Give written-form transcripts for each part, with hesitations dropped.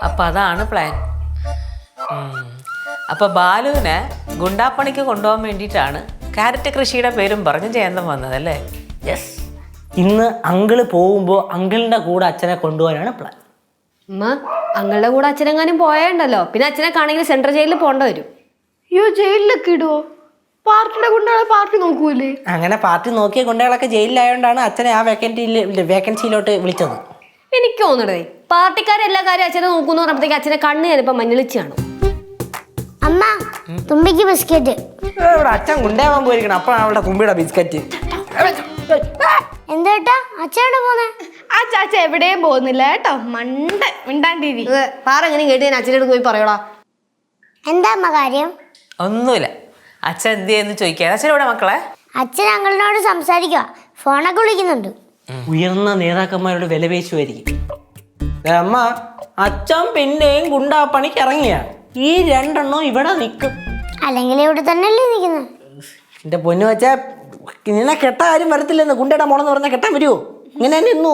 അപ്പം അതാണ് പ്ലാൻ. അപ്പോൾ ബാലുവിനെ ഗുണ്ടാപ്പണിക്ക് കൊണ്ടുപോകാൻ വേണ്ടിയിട്ടാണ് ക്യാരറ്റ് കൃഷിയുടെ പേരും പറഞ്ഞ് ജയന്തം വന്നതല്ലേ? യെസ്. ഇന്ന് അങ്കിള് പോകുമ്പോൾ അങ്കിളിൻ്റെ കൂടെ അച്ഛനെ കൊണ്ടുപോകാനാണ് പ്ലാൻ. അമ്മ അങ്ങളുടെ കൂടെ അച്ഛനെങ്ങാനും പോയണ്ടല്ലോ, പിന്നെ അച്ഛനെ കാണെങ്കിൽ സെൻട്രൽ ജയിലിൽ പോകേണ്ട വരും. അയ്യോ, ജയിലിലൊക്കെ ഇടുവോ? പാർട്ടിയുടെ കൊണ്ടാണ് പാർട്ടി നോക്കൂലേ? അങ്ങനെ പാർട്ടി നോക്കിയ ഗുണ്ടകളൊക്കെ ജയിലിലായോണ്ടാണ് അച്ഛനെ ആ വേക്കൻസിയിലോട്ട് വിളിച്ചത്. എനിക്ക് തോന്നണേ പാർട്ടിക്കാരെല്ലാ കാര്യം അച്ഛനെ നോക്കുന്നു പറഞ്ഞപ്പോഴത്തേക്ക് അച്ഛനെ കണ്ണ് ഞാനിപ്പോ മഞ്ഞളിച്ച് കാണും. അമ്മ തുമ്പിക്ക് ബിസ്ക്കറ്റ്. ഇവിടെ അച്ഛൻ ഗുണ്ടയാവാൻ പോയിരിക്കണം, അപ്പോഴാണ് അവളുടെ തുമ്പിയുടെ ബിസ്ക്കറ്റ്. എന്താ അച്ഛനോട് പോന്നെ? ആ ചാച്ച എവിടെയും പോകുന്നില്ല കേട്ടോ, മണ്ട മിണ്ടാണ്ടിരി. പാറെങ്ങനെ കേട്ട് ഞാൻ അച്ഛനോട് പോയി പറയോടാ. എന്താ അമ്മ കാര്യം? ഒന്നുമില്ല. അച്ഛൻ എന്ത് ചെയ്യുന്നു ചോദിക്കുക. അച്ഛൻ ഇവിടെ മക്കളെ? അച്ഛൻ അങ്കിളിനോട് സംസാരിക്കുക, ഫോണൊക്കെ വിളിക്കുന്നുണ്ട്. ഉയർന്ന നേതാക്കന്മാരോട് വിലപേശുമായിരിക്കും. അമ്മ, അച്ഛൻ പിന്നെയും ഗുണ്ടാപ്പണിക്ക് ഇറങ്ങിയ ഈ രണ്ടെണ്ണം ഇവിടെ നിൽക്കും. അല്ലെങ്കിൽ ഇവിടെ തന്നെയല്ലേ നിൽക്കുന്നത്? എന്റെ പൊന്നു വെച്ചാ നിന്നെ കെട്ടാൻ ആരും വരത്തില്ലെന്ന്. ഗുണ്ടയുടെ മോളെന്ന് പറഞ്ഞാൽ കെട്ടാൻ വരുമോ? ഇങ്ങനെ തന്നെ നിന്നു.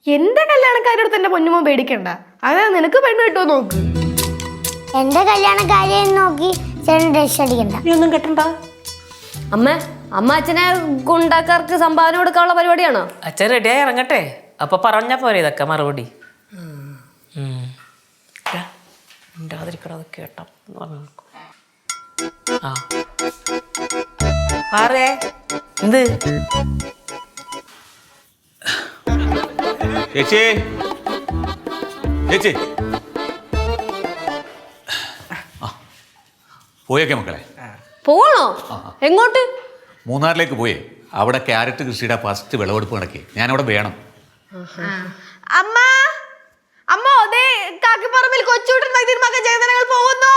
എന്റെ കല്യാണക്കാരോട് തന്നെ പൊന്നുമോ പേടിക്കണ്ട, അതാ നിനക്ക് പെണ്ണ് കിട്ടുമോ നോക്ക്. എന്റെ കല്യാണക്കാരെയും നോക്കി ചേട്ടൻ ഡ്രസ് അടിക്കണ്ട. നീ ഒന്നും കെട്ടണ്ട. അമ്മ അച്ഛനെ ഗുണ്ടാക്കാർക്ക് സംഭാവന കൊടുക്കാനുള്ള പരിപാടിയാണോ? അച്ഛൻ റെഡിയായി ഇറങ്ങട്ടെ, അപ്പോൾ പറഞ്ഞാൽ പോരെ ഇതൊക്കെ മറുപടി. ഉണ്ടാതിരിക്കണത് കേട്ടോ എന്ന് പറഞ്ഞു. ആ ആറേ എന്ത് ചേച്ചി, ചേച്ചി പോയേക്കെ മക്കളെ? പോകണോ? എങ്ങോട്ട്? മൂന്നാറിലേക്ക് പോയേ. അവിടെ ക്യാരറ്റ് കൃഷിയുടെ ഫസ്റ്റ് വിളവെടുപ്പ് നടക്കി. ഞാനവിടെ വേണം. അമ്മ അമ്മ അതേ കാക്കിപ്പറമ്പിൽ കൊച്ചുവിട്ടൻ മകൻ ജയന്തനങ്ങൾ പോകുന്നു.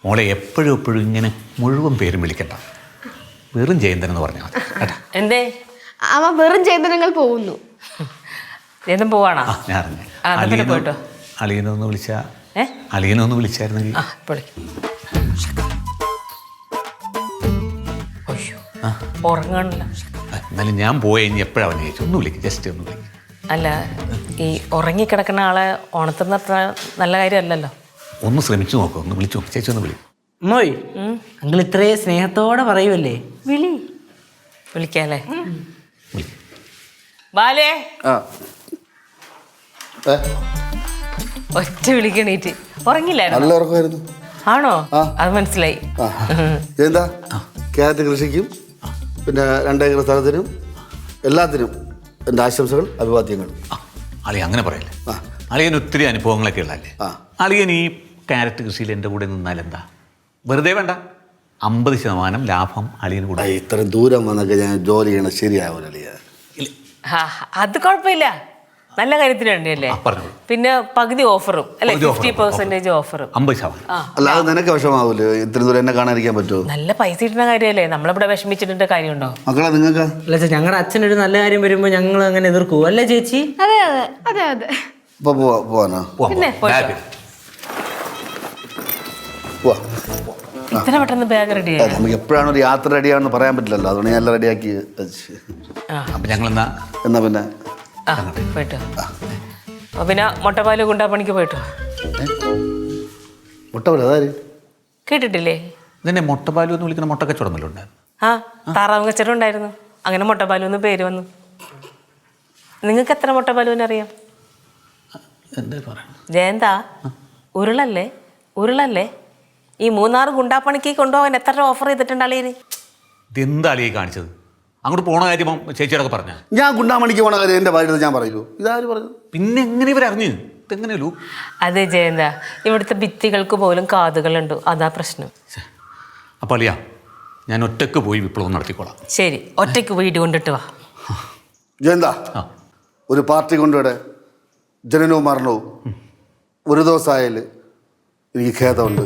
മോളെ എപ്പോഴും ഇങ്ങനെ മുഴുവൻ പേരും വിളിക്കണ്ട, വെറും ജയന്തൻ എന്ന് പറഞ്ഞാൽ മതി കേട്ടാ. എന്തേ? അമ്മ വെറും ജയന്തനങ്ങൾ പോകുന്നു. ജയന്തൻ പോവാണോ? ഞാൻ അറിഞ്ഞു. പോയിട്ടോ. അളിയനൊന്ന് വിളിച്ചാ അളിയനൊന്ന് വിളിച്ചായിരുന്നെങ്കിൽ. ഉറങ്ങാണില്ല. എന്നാലും ഞാൻ പോയ ഇനി എപ്പോഴാണ് അവനെ ചേച്ചി ഒന്ന് വിളിക്കും, ജസ്റ്റ് ഒന്ന് വിളിക്കും. അല്ല, ഈ ഉറങ്ങിക്കിടക്കുന്ന ആളെ ഉണർത്തുന്ന അത്ര നല്ല കാര്യമല്ലല്ലോ. ഒന്ന് ശ്രമിച്ചു നോക്കും, ഒന്ന് വിളിച്ചു നോക്കും. ചേച്ചി ഒന്ന് വിളിക്കും. മോയ്, അങ്കിൾ ഇത്രയും സ്നേഹത്തോടെ പറയുമല്ലേ, വിളിക്കാല്ലേ? ബാലേ, ഒറ്റ വിളിക്കണീറ്റ്. ഉറങ്ങില്ലായിരുന്നു? നല്ല ഉറക്കമായിരുന്നു. ആണോ? അത് മനസ്സിലായി. എന്താ ക്യാരറ്റ് കൃഷിക്കും പിന്നെ 2 ഏക്കർ സ്ഥലത്തിനും എല്ലാത്തിനും എൻ്റെ ആശംസകൾ, അഭിവാദ്യങ്ങൾ. അളിയ അങ്ങനെ പറയല്ലേ. അളിയൻ ഒത്തിരി അനുഭവങ്ങളൊക്കെ ഉള്ളതല്ലേ. അളിയൻ ഈ ക്യാരറ്റ് കൃഷിയിൽ എൻ്റെ കൂടെ നിന്നാൽ എന്താ? വെറുതെ വേണ്ട, 50% ലാഭം അളിയന് കൂടെ. ഇത്രയും ദൂരം വന്നൊക്കെ ഞാൻ ജോലി ചെയ്യണം ശരിയാവില്ല അളിയ. അത് കുഴപ്പമില്ല, നല്ല കാര്യത്തിന് വേണ്ടിയല്ലേ. പിന്നെ പകുതി ഓഫറും അല്ലെ, 50% ഓഫറും. 50%. അല്ലാതെ നിനക്ക് വിഷമാവൂല്ലോ ഇത്രയും ദൂരം എന്നെ കാണാതിരിക്കാൻ പറ്റുമോ? നല്ല പൈസ കിട്ടുന്ന കാര്യമല്ലേ, നമ്മളിവിടെ വിഷമിച്ചിട്ട് കാര്യമുണ്ടോ? മക്കളെ നിങ്ങൾക്ക് അല്ല, ഞങ്ങളുടെ അച്ഛനൊരു നല്ല കാര്യം വരുമ്പോൾ ഞങ്ങൾ അങ്ങനെ എതിർക്കൂ അല്ലേ ചേച്ചി? അതെ അതെ അതെ അതെ. ഇപ്പൊ പോവാനോ? പിന്നെ ഇത്ര പെട്ടെന്ന് ബാഗ് റെഡി ആയി? നമുക്ക് എപ്പോഴാണ് ഒരു യാത്ര റെഡിയാണെന്ന് പറയാൻ പറ്റില്ലല്ലോ, അതുകൊണ്ട് ഞാൻ എല്ലാം റെഡിയാക്കി വെച്ച്. അപ്പം ഞങ്ങൾ എന്നാ പിന്നെ പോയിട്ടോ. പിന്നെ മുട്ടപ്പാല് ഗുണ്ടാപ്പണിക്ക് പോയിട്ടോ. മുട്ടപ്പാല് അതാര് കേട്ടിട്ടില്ലേ? ഇതിനെ മുട്ടപ്പാലു എന്ന് വിളിക്കുന്ന മുട്ടക്കച്ചവടം വല്ലതും ഉണ്ടായിരുന്നു. താറാവ് കച്ചവടം ഉണ്ടായിരുന്നു, അങ്ങനെ മുട്ടപ്പാലു എന്ന് പേര് വന്നു. നിങ്ങൾക്ക് എത്ര മുട്ടപ്പാലുവിനെ അറിയാം? എന്താ പറയാ ജയന്താ, ഉരുളല്ലേ ഈ 3 ഗുണ്ടാപ്പണിക്ക് കൊണ്ടുപോകാൻ എത്ര ഓഫർ ചെയ്തിട്ടുണ്ട് അളിയന്? ഇതെന്താ അളിയെ കാണിച്ചത്? അങ്ങോട്ട് പോണ കാര്യം ചേച്ചിയോടൊക്കെ പറഞ്ഞ. ഞാൻ ഗുണ്ടാമണിക്ക് പോണ കാര്യം എൻ്റെ ഭാര്യ ഞാൻ പറയൂ. ഇതാര് പറഞ്ഞു? പിന്നെ എങ്ങനെ ഇവരറിഞ്ഞു? ഇതെങ്ങനെയല്ലോ? അതെ ജയന്ത, ഇവിടുത്തെ ഭിത്തികൾക്ക് പോലും കാതുകളുണ്ട്, അതാ പ്രശ്നം. അപ്പം അളിയാ, ഞാൻ ഒറ്റക്ക് പോയി വിപ്ലവം നടത്തിക്കോളാം. ശരി, ഒറ്റയ്ക്ക് വീട് കൊണ്ടിട്ട് വാ. ജയന്താ, ഒരു പാർട്ടി കൊണ്ടുവിടെ ജനനവും മരണവും ഒരു ദിവസമായാൽ എനിക്ക് ഖേദമുണ്ട്.